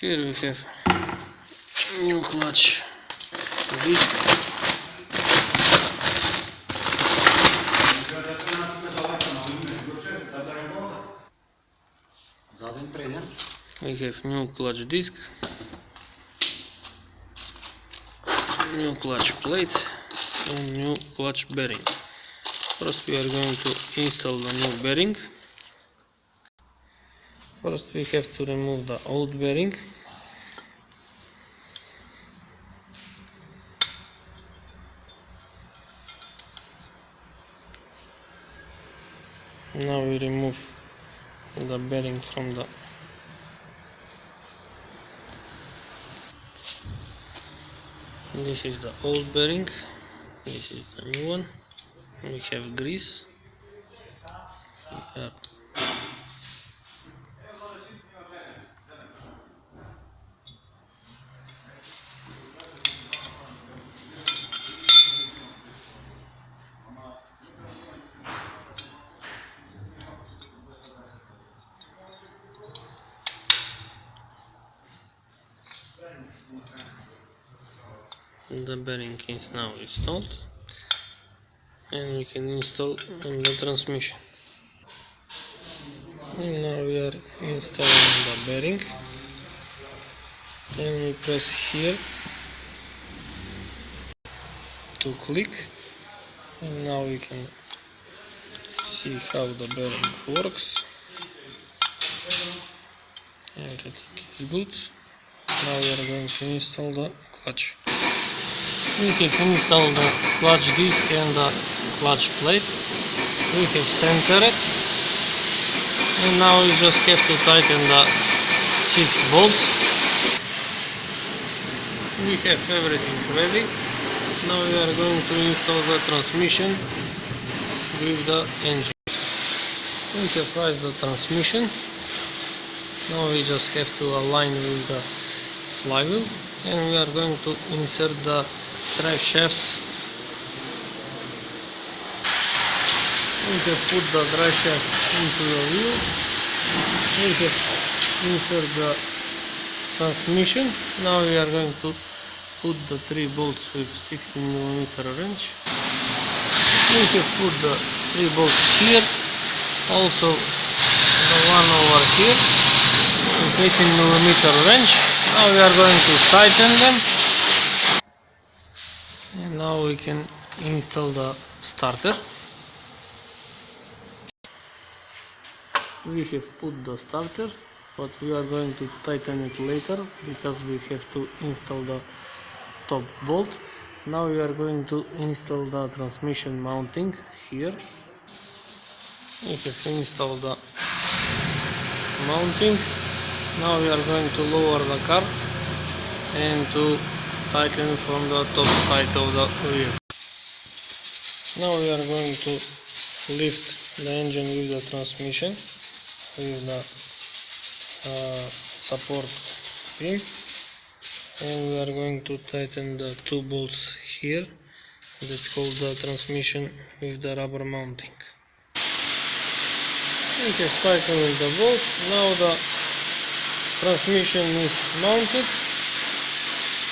Here we have new clutch disc. We have new clutch disc, new clutch plate and new clutch bearing. First we are going to install the new bearing. First we have to remove the old bearing. Now we remove the bearing from the this is the old bearing, this is the new one. We have grease here. The bearing is now installed and we can install the transmission. Now we are installing the bearing and we press here to click, and now we can see how the bearing works. Everything is good. Now we are going to install the clutch. We have installed the clutch disc and the clutch plate. We have centered it, and now we just have to tighten the 6 bolts. We have everything ready. Now we are going to install the transmission with the engine. We have raised the transmission. Now we just have to align with the flywheel, and we are going to insert the drive shafts. We have put the drive shaft into the wheel. We have insert the transmission. Now we are going to put the 3 bolts with 16mm wrench. We have put the 3 bolts here, also the one over here with 18mm wrench. Now we are going to tighten them, and now we can install the starter. We have put the starter, but we are going to tighten it later because we have to install the top bolt. Now we are going to install the transmission mounting here. We have installed the mounting. Now we are going to lower the car and to tighten from the top side of the wheel. Now we are going to lift the engine with the transmission with the support beam, and we are going to tighten the 2 bolts here. That's called the transmission with the rubber mounting. We have tightened the bolts. Now the transmission is mounted,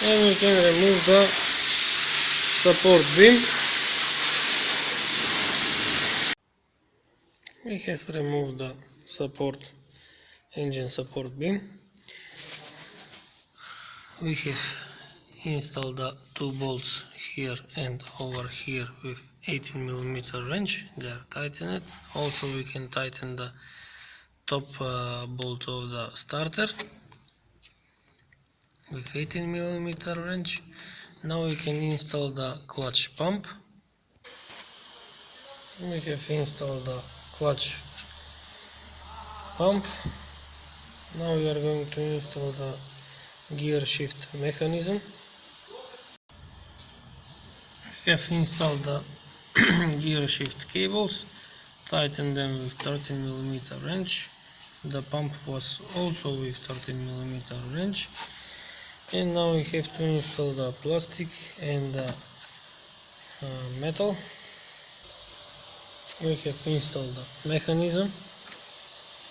and we can remove the support beam. We have removed the engine support beam. We have installed the 2 bolts here and over here with 18mm wrench. They are tightened. Also we can tighten the top bolt of the starter with 18mm wrench. Now we can install the clutch pump. We have installed the clutch pump. Now we are going to install the gear shift mechanism. We have installed the gear shift cables, tightened them with 13mm wrench. The pump was also with 13mm wrench. And now we have to install the plastic and the metal. We have installed the mechanism.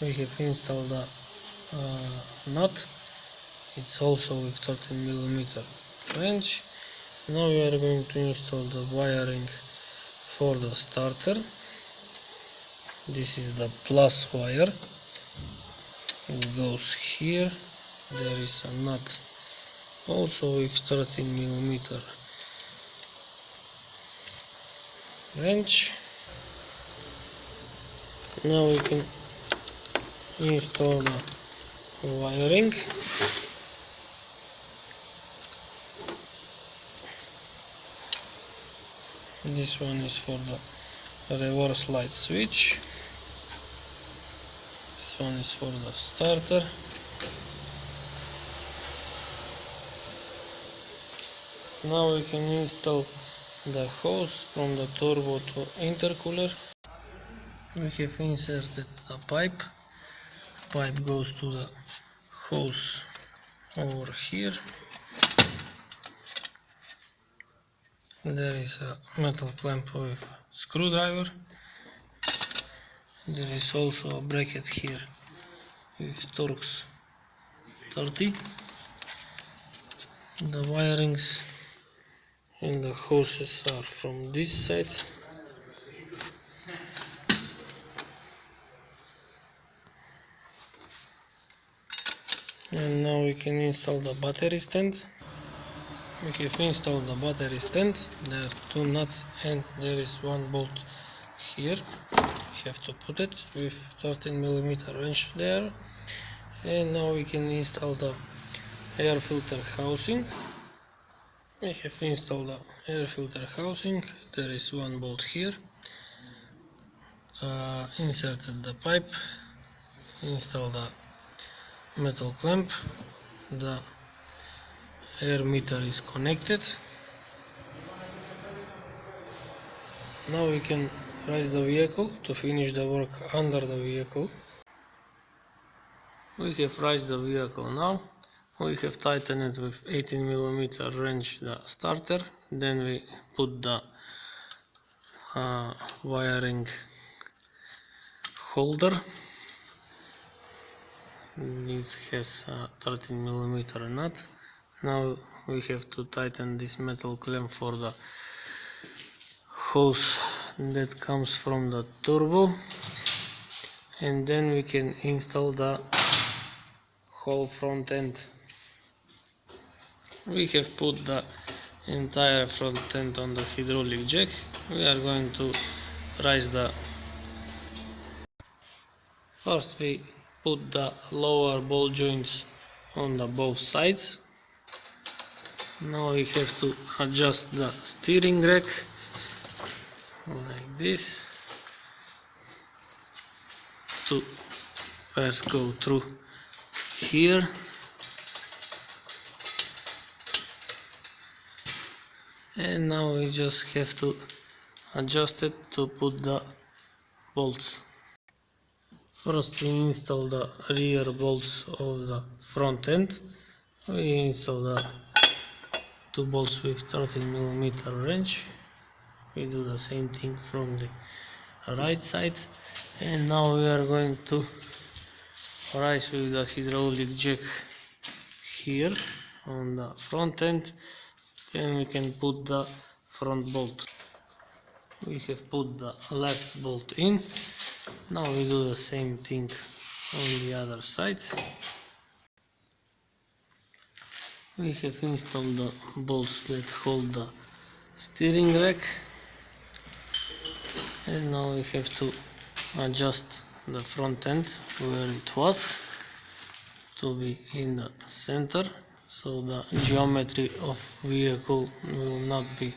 We have installed the nut It's also with 13mm wrench. Now we are going to install the wiring for the starter. This is the plus wire. It goes here. There is a nut also with 13mm wrench. Now we can install the wiring. This one is for the reverse light switch. This one is for the starter. Now we can install the hose from the turbo to intercooler. We have inserted a pipe. Pipe goes to the hose over here. There is a metal clamp with a screwdriver. There is also a bracket here with Torx 30. The wirings and the hoses are from this side. And now we can install the battery stand. We have installed the battery stand. There are two nuts and there is one bolt here. We have to put it with 13mm wrench there. And now we can install the air filter housing. We have installed the air filter housing. There is one bolt here. Inserted the pipe. Installed the metal clamp. The air meter is connected. Now we can raise the vehicle to finish the work under the vehicle. We have raised the vehicle now. We have tightened it with 18mm wrench the starter. Then we put the wiring holder. This has a 13mm nut. Now we have to tighten this metal clamp for the hose that comes from the turbo, and then we can install the whole front end. We have put the entire front end on the hydraulic jack. We are going to raise the first. We put the lower ball joints on the both sides. Now we have to adjust the steering rack like this to first go through here. And now we just have to adjust it to put the bolts. First we install the rear bolts of the front end. We install the two bolts with 13mm wrench. We do the same thing from the right side. And now we are going to raise with the hydraulic jack here on the front end. Then we can put the front bolt. We have put the left bolt in. Now we do the same thing on the other side. We have installed the bolts that hold the steering rack, and now we have to adjust the front end where it was to be in the center, so the geometry of vehicle will not be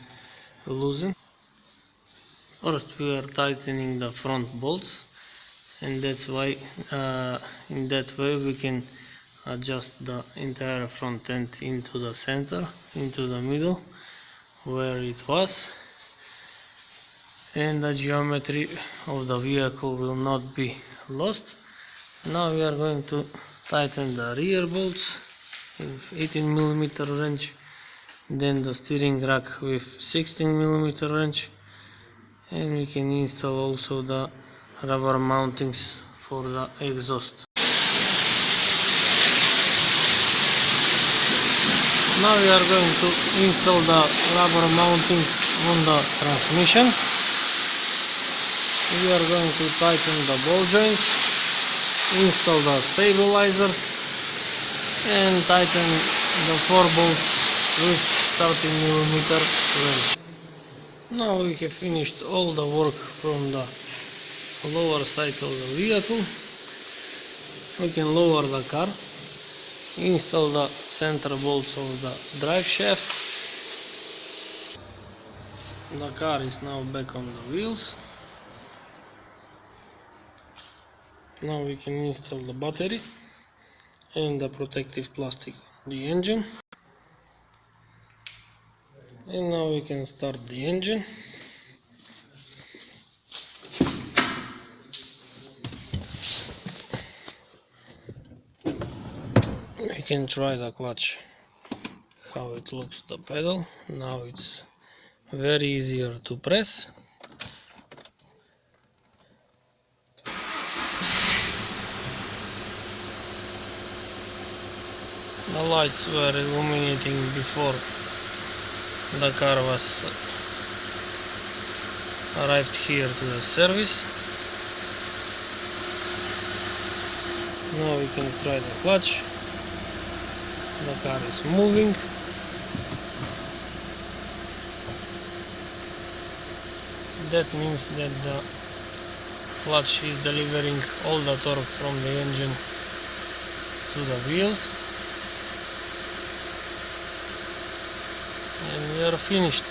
loosened. First we are tightening the front bolts, and that's why in that way we can adjust the entire front end into the center, into the middle where it was, and the geometry of the vehicle will not be lost. Now we are going to tighten the rear bolts with 18mm wrench, then the steering rack with 16mm wrench, and we can install also the rubber mountings for the exhaust. Now we are going to install the rubber mounting on the transmission. We are going to tighten the ball joints, install the stabilizers, and tighten the 4 bolts with 30mm wrench. Now we have finished all the work from the lower side of the vehicle. We can lower the car, install the center bolts of the drive shaft. The car is now back on the wheels. Now we can install the battery and the protective plastic on the engine. And now we can start the engine. We can try the clutch, how it looks, the pedal. Now it's very easier to press. The lights were illuminating before the car was arrived here to the service. Now we can try the clutch. The car is moving. That means that the clutch is delivering all the torque from the engine to the wheels. And we are finished.